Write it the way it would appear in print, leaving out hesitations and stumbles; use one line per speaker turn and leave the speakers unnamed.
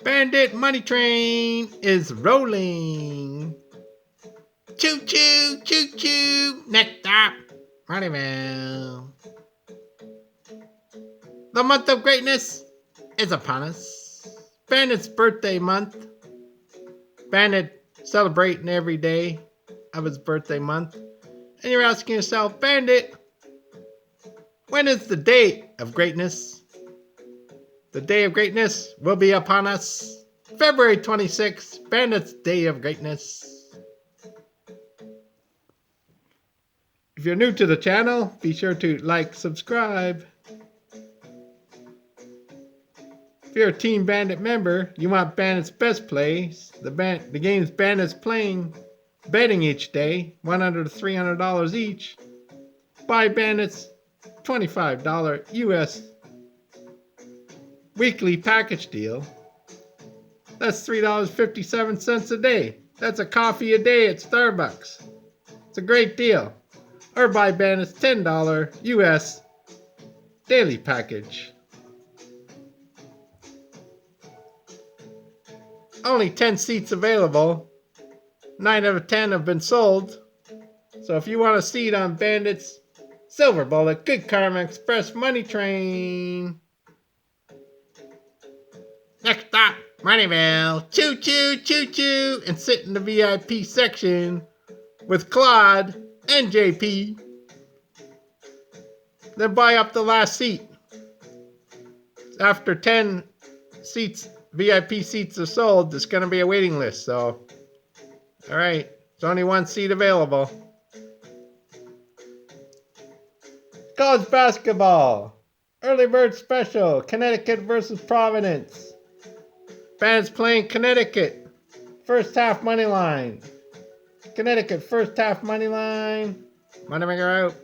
Bandit money train is rolling. Choo choo, choo choo. Next up, Providence. The month of greatness is upon us. Bandit's birthday month. Bandit celebrating every day of his birthday month. And you're asking yourself, Bandit, when is the day of greatness? The day of greatness will be upon us. February 26th, Bandit's Day of Greatness. If you're new to the channel, be sure to like, subscribe. If you're a Team Bandit member, you want Bandit's best plays, the games Bandit's playing, betting each day, $100 to $300 each. Buy Bandit's $25 US weekly package deal. That's $3.57 a day. That's a coffee a day at Starbucks. It's a great deal. Or buy Bandit's $10 US daily package. Only 10 seats available. 9 out of 10 have been sold. So if you want a seat on Bandit's Silver Bullet Good Karma Express Money Train. Next stop, Moneyville. Choo choo, choo choo. And sit in the VIP section with Claude and JP. Then buy up the last seat. After 10 seats, VIP seats are sold, there's going to be a waiting list. So, all right, there's only one seat available. College basketball. Early bird special. Connecticut versus Providence. Bandits playing Connecticut. First half money line. Connecticut first half money line. Moneymaker out.